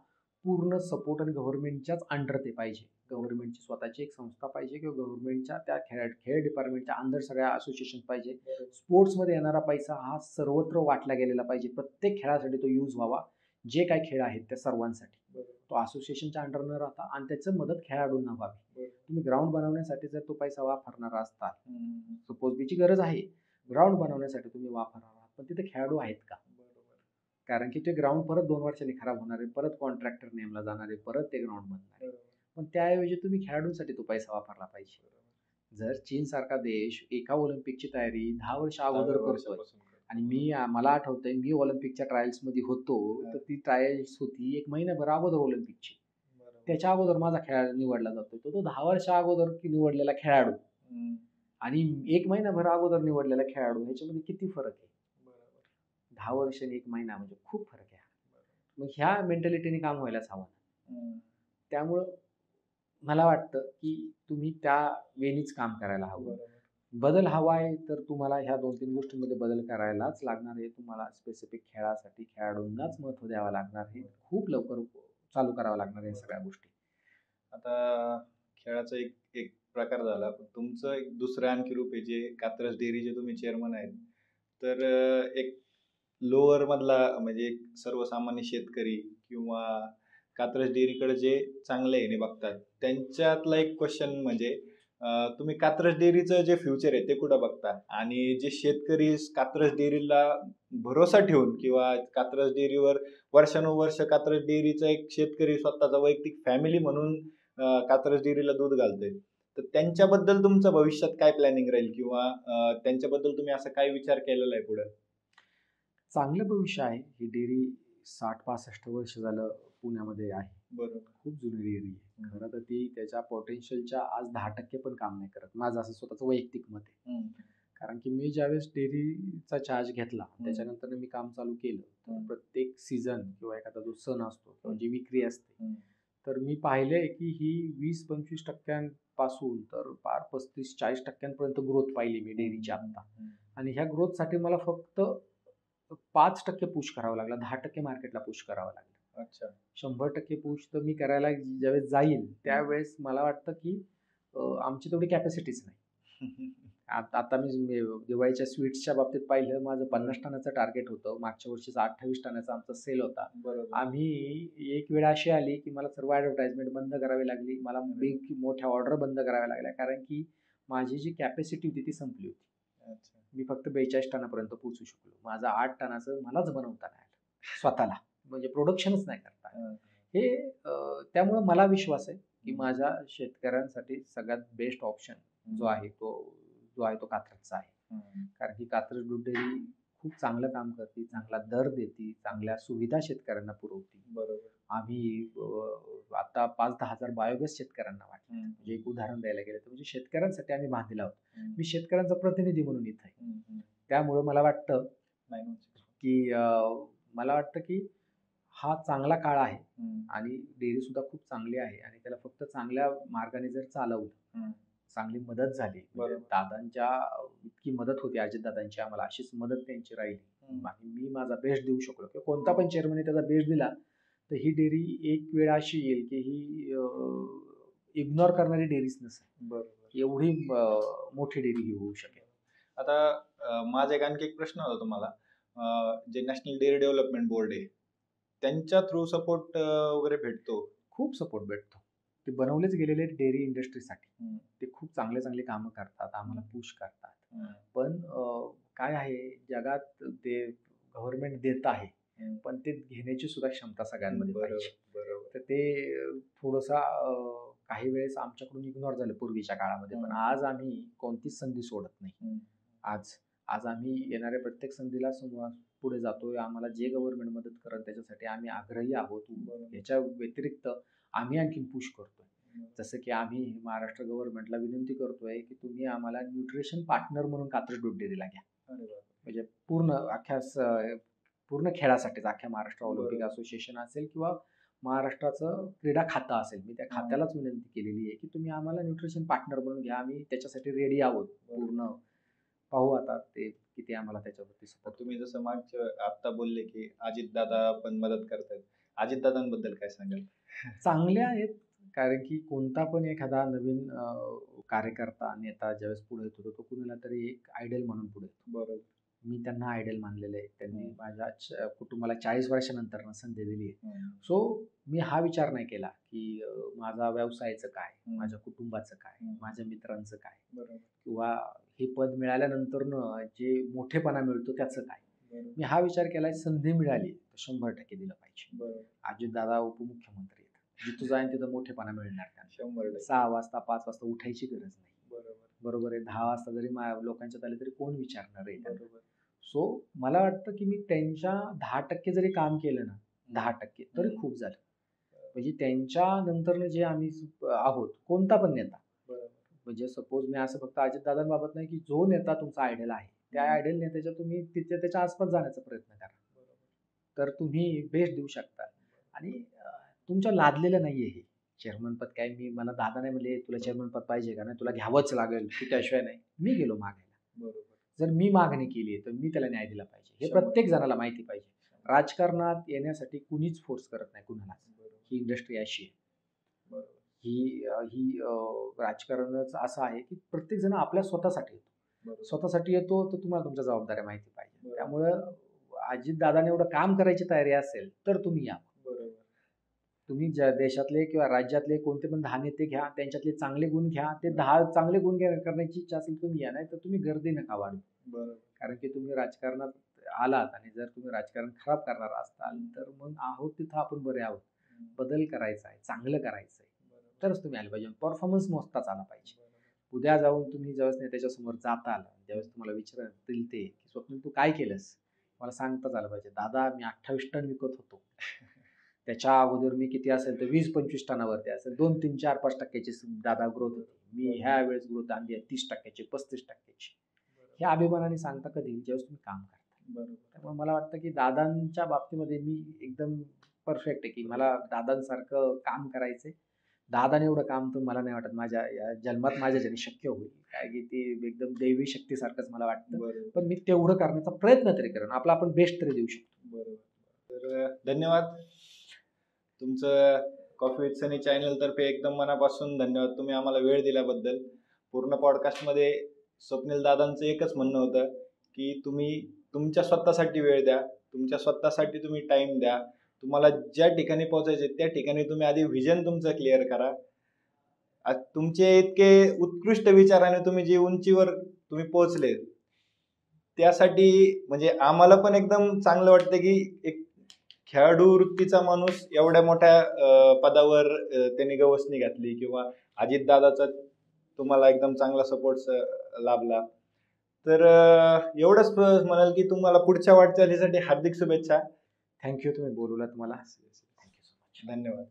पूर्ण सपोर्ट आणि गव्हर्नमेंटच्याच अंडर ते पाहिजे. गव्हर्नमेंटची स्वतःची एक संस्था पाहिजे किंवा गव्हर्नमेंटच्या त्या खेळ डिपार्टमेंटच्या अंडर सगळ्या असोसिएशन पाहिजे. स्पोर्ट्समध्ये येणारा पैसा हा सर्वत्र वाटला गेलेला पाहिजे. प्रत्येक खेळासाठी तो यूज व्हावा. जे काय खेळ आहेत त्या सर्वांसाठी तो असोसिएशनच्या अंडर न राहता आणि त्याचं मदत खेळाडूंना व्हावी. तुम्ही ग्राउंड बनवण्यासाठी जर तो पैसा वापरणारा असता, सपोज त्याची गरज आहे, ग्राउंड बनवण्यासाठी तुम्ही वापरणार आहात, पण तिथे खेळाडू आहेत का? कारण की ते ग्राउंड परत 2 वर्षांनी खराब होणार आहे, परत कॉन्ट्रॅक्टर नेमला जाणार आहे, परत ते ग्राउंड बनणार आहे. पण त्याऐवजी तुम्ही खेळाडूंसाठी तो पैसा वापरला पाहिजे. जर चीन सारखा देश एका ऑलिम्पिकची तयारी 10 वर्ष अगोदर करतोय आणि मला आठवतंय मी ऑलिम्पिकच्या ट्रायल्स मध्ये होतो, तर ती ट्रायल्स होती 1 महिनाभर अगोदर ऑलिम्पिकची. त्याच्या अगोदर माझा खेळाडू निवडला जातोय, तो 10 वर्ष अगोदर निवडलेला खेळाडू आणि 1 महिनाभर अगोदर निवडलेला खेळाडू, ह्याच्यामध्ये किती फरक आहे? 10 वर्ष आणि 1 महिना म्हणजे खूप फरक आहे. मग ह्या मेंटॅलिटीने काम व्हायलाच हवं. त्यामुळं मला वाटतं की तुम्ही त्या वेनीच काम करायला हवं. बदल हवा आहे तर तुम्हाला ह्या 2-3 गोष्टींमध्ये बदल करायलाच लागणार आहे. तुम्हाला स्पेसिफिक खेळासाठी खेळाडूंनाच महत्त्व द्यावं लागणार आहे. खूप लवकर चालू करावं लागणार आहे सगळ्या गोष्टी. आता खेळाचा एक एक प्रकार झाला, पण तुमचं एक दुसरं आणखी रूप आहे जे कात्रज डेअरीचे तुम्ही चेअरमन आहेत. तर एक लोअर मधला म्हणजे एक सर्वसामान्य शेतकरी किंवा कात्रज डेअरीकडे जे चांगल्या ह्याने बघतात, त्यांच्यातला एक क्वेश्चन म्हणजे तुम्ही कात्रज डेअरीचं जे फ्युचर आहे ते कुठं बघता? आणि जे शेतकरी कात्रज डेअरीला भरोसा ठेवून किंवा कात्रज डेअरीवर वर्षानुवर्ष कात्रज डेअरीचा एक शेतकरी स्वतःचा वैयक्तिक फॅमिली म्हणून कात्रज डेअरीला दूध घालतोय, तर त्यांच्याबद्दल तुमचं भविष्यात काय प्लॅनिंग राहील किंवा त्यांच्याबद्दल तुम्ही असं काय विचार केलेला आहे पुढे? चांगलं भविष्य आहे. ही डेअरी 60-65 वर्ष झालं पुण्यामध्ये आहे. बरोबर. खूप जुनी डेअरी आहे. खरं तर ती त्याच्या पोटेन्शियलच्या आज 10% पण काम नाही करत. माझं असं स्वतःचं वैयक्तिक मत आहे. कारण की मी ज्यावेळेस डेअरीचा चार्ज घेतला त्याच्यानंतर मी काम चालू केलं, तर प्रत्येक सीझन किंवा एखादा जो सण असतो किंवा जी विक्री असते, तर मी पाहिलंय की ही 20-25% पासून तर पार 35-40% ग्रोथ पाहिली मी डेअरीची आता. आणि ह्या ग्रोथसाठी मला फक्त 5% पुश करावा लागला, 10% मार्केटला पुश करावं लागलं. अच्छा. 100% पुश तर मी करायला ज्यावेळेस जाईल त्यावेळेस मला वाटतं की आमची तेवढी कॅपॅसिटीच नाही. आता मी दिवाळीच्या स्वीट्सच्या बाबतीत पाहिलं, माझं 50 टनाचं टार्गेट होतं. मागच्या वर्षीचा 28 टनाचा आमचा सेल होता. आम्ही एक वेळ अशी आली की मला सर्व ॲडव्हर्टाइजमेंट बंद करावी लागली. मला बिग मोठ्या ऑर्डर बंद कराव्या लागल्या, कारण की माझी जी कॅपॅसिटी होती ती संपली होती. मी फक्त 42 टनापर्यंत पोहोचू शकलो. माझं 8 टनाचं मलाच बनवता नाही आलं स्वतःला, म्हणजे प्रोडक्शनच नाही करता आलं. हे त्यामुळं मला विश्वास आहे की माझ्या शेतकऱ्यांसाठी सगळ्यात बेस्ट ऑप्शन जो आहे तो कात्रजचा आहे. कारण की कात्रज दूध डेअरी खूप चांगलं काम करते, चांगला दर देते, चांगल्या सुविधा शेतकऱ्यांना पुरवते. बरोबर. आम्ही आता 5-10 हजार बायोगॅस शेतकऱ्यांना वाटले. म्हणजे एक उदाहरण द्यायला गेलं तर म्हणजे शेतकऱ्यांसाठी आम्ही बांधलेला आहोत. मी शेतकऱ्यांचा प्रतिनिधी म्हणून इथं आहे. त्यामुळं मला वाटतं की हा चांगला काळ आहे आणि डेअरी सुद्धा खूप चांगली आहे आणि त्याला फक्त चांगल्या मार्गाने जर चालवलं, चांगली मदत झाली, म्हणजे दादांच्या इतकी मदत होती अजितदादांची आम्हाला, अशीच मदत त्यांची राहिली आणि मी माझा बेस्ट देऊ शकलो किंवा कोणता पण चेअरमन त्याचा बेस्ट दिला, तर ही डेअरी एक वेळ अशी येईल की ही इग्नोर करणारी डेअरीच नसेल. बरोबर. एवढी मोठी डेअरी ही होऊ शकेल. आता माझा आणखी एक प्रश्न होता तुम्हाला, जे नॅशनल डेअरी डेव्हलपमेंट बोर्ड आहे त्यांच्या थ्रू सपोर्ट वगैरे भेटतो? खूप सपोर्ट भेटतो. ते बनवलेच गेलेले डेअरी इंडस्ट्रीसाठी. ते खूप चांगले कामं करतात, आम्हाला पुश करतात. पण काय आहे, जगात ते गव्हर्नमेंट देत आहे पण ते घेण्याची सुद्धा क्षमता सगळ्यांमध्ये पाहिजे. बरोबर. तर ते थोडंसं काही वेळेस आमच्याकडून इग्नोर झालं पूर्वीच्या काळामध्ये, पण आज आम्ही कोणतीच संधी सोडत नाही. आज आज आम्ही येणाऱ्या प्रत्येक संधीला पुढे जातोय. आम्हाला जे गव्हर्नमेंट मदत करेल त्याच्यासाठी आम्ही आग्रही आहोत. याच्या व्यतिरिक्त आम्ही आणखीन पुश करतोय. जसं की आम्ही महाराष्ट्र गव्हर्नमेंटला विनंती करतोय की तुम्ही आम्हाला न्यूट्रिशन पार्टनर म्हणून कात्रज दूधडेअरीला घ्या. म्हणजे पूर्ण खेळासाठीच अख्ख्या महाराष्ट्र ऑलिम्पिक असोसिएशन असेल किंवा महाराष्ट्राचं क्रीडा खातं असेल, मी त्या खात्यालाच विनंती केलेली आहे की तुम्ही आम्हाला न्यूट्रिशन पार्टनर म्हणून घ्या. आम्ही त्याच्यासाठी रेडी आहोत. पूर्ण पाहू आता ते किती आम्हाला त्याच्यावरती सपोर्ट. तुम्ही जसं मागच्या आता बोलले की अजितदादा पण मदत करतात, अजितदादांबद्दल काय सांगाल? चांगले आहेत, कारण की कोणता पण एखादा नवीन कार्यकर्ता नेता ज्यावेळेस पुढे येतो तो कुणाला तरी एक आयडल म्हणून पुढे येतो. बरोबर. मी त्यांना आयडल मानलेलं आहे. त्यांनी माझ्या कुटुंबाला 40 वर्षानंतर संधी दिली आहे. सो मी हा विचार नाही केला की माझा व्यवसायाचं काय, माझ्या कुटुंबाचं काय, माझ्या मित्रांचं काय, किंवा हे पद मिळाल्यानंतर जे मोठेपणा मिळतो त्याचं काय. मी हा विचार केला, संधी मिळाली तर 100% दिलं पाहिजे. अजितदादा उपमुख्यमंत्री आहेत, जिथं जाईन तिथं मोठेपणा मिळणार त्यांना. 6 वाजता 5 वाजता उठायची गरज नाही. बरोबर आहे. 10 वाजता जरी लोकांच्यात आले तरी कोण विचारणार आहे. सो मला वाटतं की मी त्यांच्या 10% जरी काम केलं ना, 10% तरी खूप झालं. म्हणजे त्यांच्या नंतर जे आम्ही आहोत, कोणता पण नेता, म्हणजे सपोज मी असं फक्त अजितदादांबाबत नाही की जो नेता तुमचा आयडल आहे त्या आयडल नेत्याच्या तुम्ही तिथे त्याच्या आसपास जाण्याचा प्रयत्न करा, तर तुम्ही बेस्ट देऊ शकता. आणि तुमच्या लादलेलं नाहीये हे चेअरमन पद. काय मला दादा नाही म्हणले तुला चेअरमन पद पाहिजे का, नाही तुला घ्यावंच लागेल, तू त्याशिवाय नाही. मी गेलो मागायला. जर मी मागणी केली तर मी त्याला न्याय दिला पाहिजे. हे प्रत्येक जणाला माहिती पाहिजे. राजकारणात येण्यासाठी कुणीच फोर्स करत नाही कुणालाच. ही इंडस्ट्री अशी आहे. ही राजकारणच असं आहे की प्रत्येक जण आपल्या स्वतःसाठी येतो. स्वतःसाठी येतो तर तुम्हाला तुमच्या जबाबदाऱ्या माहिती पाहिजे. त्यामुळं अजितदादाने एवढं काम करायची तयारी असेल तर तुम्ही या. तुम्ही ज्या देशातले किंवा राज्यातले कोणते पण 10 नेते घ्या, त्यांच्यातले चांगले गुण घ्या. ते 10 चांगले गुण करण्याची इच्छा असेल तुम्ही या, नाही तर तुम्ही गर्दी नका वाढवू. कारण की तुम्ही राजकारणात आलात आणि जर तुम्ही राजकारण खराब करणार असाल तर मग आहोत तिथं आपण बरे आहोत. बदल करायचा आहे, चांगलं करायचं आहे, तरच तुम्ही आले पाहिजे. परफॉर्मन्स मोजताच आला पाहिजे. उद्या जाऊन तुम्ही ज्यावेळेस नेत्याच्या समोर जाताल, ज्यावेळेस तुम्हाला विचारतील ते की स्वप्नील तू काय केलंस, मला सांगताच आलं पाहिजे, दादा मी 28 टन विकत होतो, त्याच्या अगोदर मी किती असेल तर 20-25 टनावरती असेल, 2, 3, 4, 5% दादा ग्रोथ होती. मी ह्या वेळेस ग्रोथ आणली आहे 30%, 35%. हे अभिमानाने सांगता कधी ज्यावेळेस तुम्ही काम करता. त्यामुळे मला वाटतं की दादांच्या बाबतीमध्ये मी एकदम परफेक्ट आहे की मला दादांसारखं काम करायचंय. दादाने एवढं काम तर मला नाही वाटत माझ्या या जन्मात माझ्याच्याने शक्य होईल, काय की ते एकदम दैवी शक्तीसारखंच मला वाटतं. पण मी तेवढं करण्याचा प्रयत्न तरी करेन, आपला आपण बेस्ट तरी देऊ शकतो. तर धन्यवाद. तुमचं कॉफी विथ सनी चॅनल तर्फे एकदम मनापासून धन्यवाद. तुम्ही आम्हाला वेळ दिल्याबद्दल. पूर्ण पॉडकास्टमध्ये स्वप्नील दादांचं एकच म्हणणं होतं की तुम्ही तुमच्या स्वतःसाठी वेळ द्या, तुमच्या स्वतःसाठी तुम्ही टाइम द्या. तुम्हाला ज्या ठिकाणी पोहोचायचे त्या ठिकाणी तुम्ही आधी व्हिजन तुमचं क्लिअर करा. तुमचे इतके उत्कृष्ट विचाराने तुम्ही जी उंचीवर तुम्ही पोहोचले त्यासाठी म्हणजे आम्हाला पण एकदम चांगलं वाटतं की एक खेळाडू वृत्तीचा माणूस एवढ्या मोठ्या पदावर त्यांनी गवसणी घातली, किंवा अजितदादाचा तुम्हाला एकदम चांगला सपोर्ट लाभला. तर एवढंच म्हणाल की तुम्हाला पुढच्या वाटचालीसाठी हार्दिक शुभेच्छा. थँक्यू, तुम्ही बोलवलात मला. धन्यवाद.